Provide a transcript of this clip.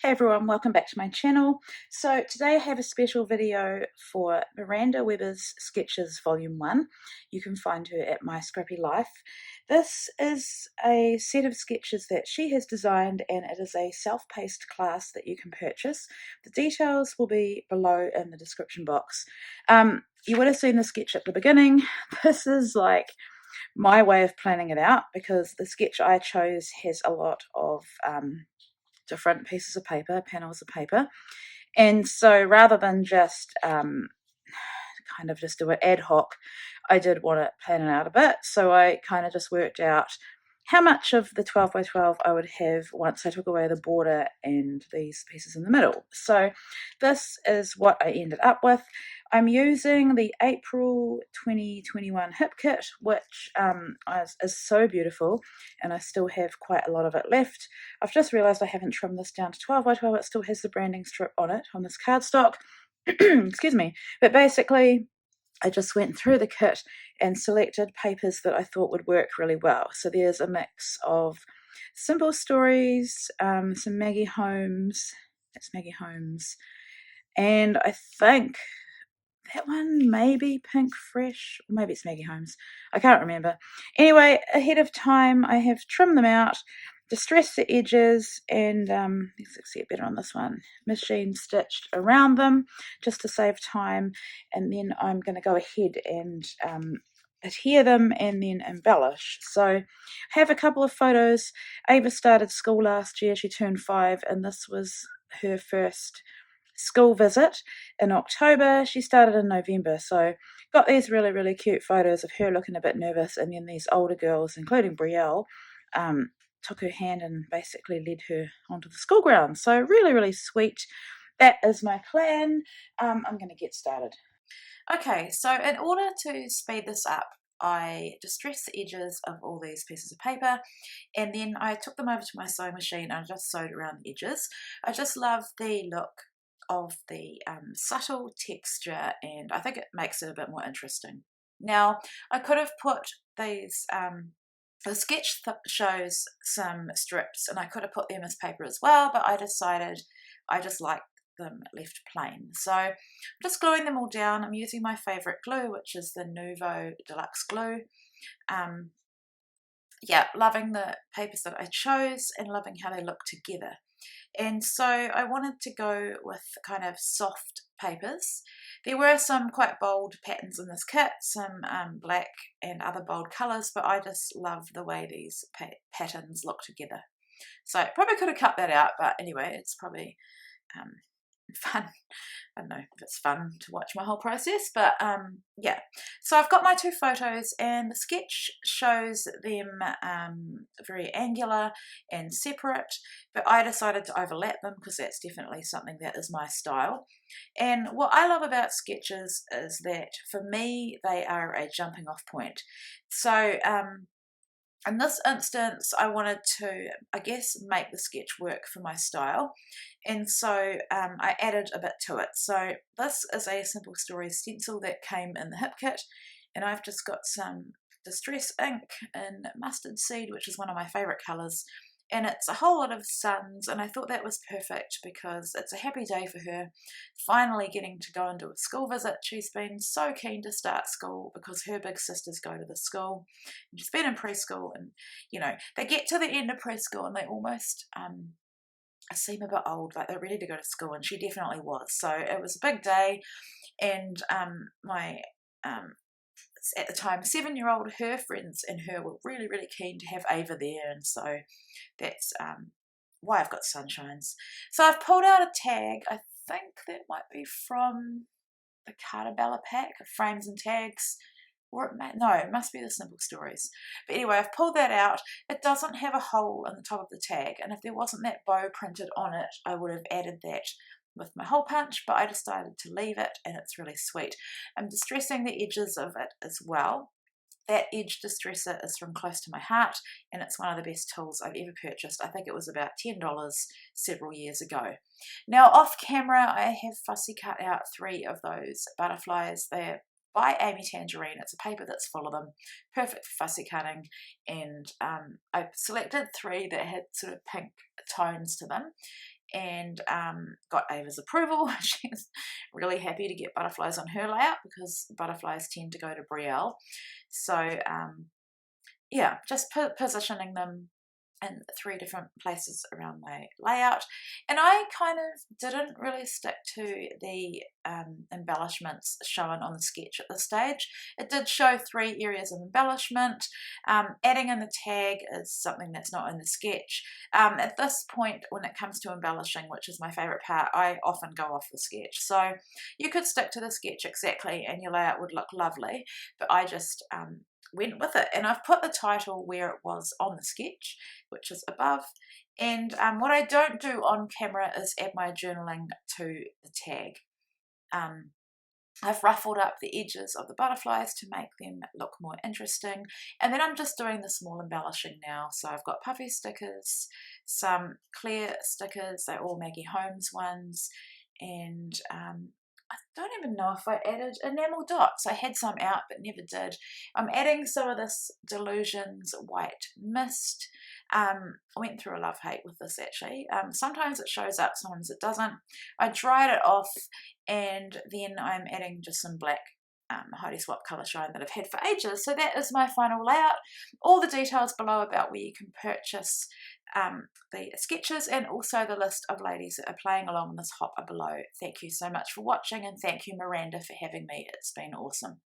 Hey everyone, welcome back to my channel. So today I have a special video for Miranda Weber's Sketches Volume 1. You can find her at My Scrappy Life. This is a set of sketches that she has designed, and it is a self-paced class that you can purchase. The details will be below in the description box. You would have seen the sketch at the beginning. This is like my way of planning it out because the sketch I chose has a lot of different pieces of paper, panels of paper. And so rather than just kind of just do it ad hoc, I did want to plan it out a bit. So I kind of just worked out how much of the 12 by 12 I would have once I took away the border and these pieces in the middle. So this is what I ended up with. I'm using the April 2021 hip kit, which is so beautiful, and I still have quite a lot of it left. I've just realised I haven't trimmed this down to 12 by 12. It still has the branding strip on it, on this cardstock. Excuse me. But basically, I just went through the kit and selected papers that I thought would work really well. So there's a mix of simple stories, some Maggie Holmes. That's Maggie Holmes. And I think that one may be Pink Fresh, or maybe it's Maggie Holmes. I can't remember. Anyway, ahead of time, I have trimmed them out, distressed the edges, and let's see it better on this one. Machine stitched around them just to save time, and then I'm going to go ahead and adhere them and then embellish. So I have a couple of photos. Ava started school last year. She turned 5, and this was her first school visit in October. She started in November, so got these really cute photos of her looking a bit nervous, and then these older girls, including Brielle, took her hand and basically led her onto the school grounds. So really sweet. That is my plan. I'm going to get started. Okay, so in order to speed this up, I distressed the edges of all these pieces of paper, and then I took them over to my sewing machine and I just sewed around the edges. I just love the look of the subtle texture, and I think it makes it a bit more interesting. Now, I could have put these, the sketch shows some strips, and I could have put them as paper as well, but I decided I just like them left plain. So I'm just gluing them all down. I'm using my favourite glue, which is the Nuvo Deluxe Glue. Yeah, loving the papers that I chose and loving how they look together. And so I wanted to go with kind of soft papers. There were some quite bold patterns in this kit, some black and other bold colours, but I just love the way these patterns look together. So I probably could have cut that out, but anyway, it's probably fun. I don't know if it's fun to watch my whole process, but yeah. So I've got my two photos, and the sketch shows them very angular and separate, but I decided to overlap them because that's definitely something that is my style. And what I love about sketches is that for me they are a jumping off point. So in this instance, I wanted to, I guess, make the sketch work for my style, and so I added a bit to it. So this is a simple story stencil that came in the hip kit, and I've just got some distress ink in mustard seed, which is one of my favourite colours, and it's a whole lot of suns, and I thought that was perfect because it's a happy day for her, finally getting to go and do a school visit. She's been so keen to start school because her big sisters go to the school, and she's been in preschool, and you know, they get to the end of preschool and they almost seem a bit old, like they're ready to go to school, and she definitely was. So it was a big day, and my at the time 7-year-old, her friends and her were really keen to have Ava there, and so that's why I've got sunshines. So I've pulled out a tag. I think that might be from the Cartabella pack, Frames and Tags, or it must be the Simple Stories. But anyway, I've pulled that out. It doesn't have a hole in the top of the tag, and if there wasn't that bow printed on it, I would have added that with my hole punch, but I decided to leave it, and it's really sweet. I'm distressing the edges of it as well. That edge distresser is from Close to My Heart, and it's one of the best tools I've ever purchased. I think it was about $10 several years ago. Now off camera, I have fussy cut out 3 of those butterflies. They're by Amy Tangerine. It's a paper that's full of them, perfect for fussy cutting, and I selected 3 that had sort of pink tones to them, and got Ava's approval. She's really happy to get butterflies on her layout because butterflies tend to go to Brielle. So yeah, just positioning them in 3 different places around my layout. And I kind of didn't really stick to the embellishments shown on the sketch at this stage. It did show 3 areas of embellishment. Adding in the tag is something that's not in the sketch. At this point, when it comes to embellishing, which is my favourite part, I often go off the sketch. So you could stick to the sketch exactly and your layout would look lovely, but I just went with it, and I've put the title where it was on the sketch, which is above. And what I don't do on camera is add my journaling to the tag. I've ruffled up the edges of the butterflies to make them look more interesting, and then I'm just doing the small embellishing now. So I've got puffy stickers, some clear stickers, they're all Maggie Holmes ones, and I don't even know if I added enamel dots. I had some out but never did. I'm adding some of this Delusions white mist. I went through a love-hate with this actually. Sometimes it shows up, sometimes it doesn't. I dried it off, and then I'm adding just some black Heidi Swap Colour Shine that I've had for ages. So that is my final layout. All the details below about where you can purchase the sketches, and also the list of ladies that are playing along in this hop are below. Thank you so much for watching, and thank you Miranda for having me. It's been awesome.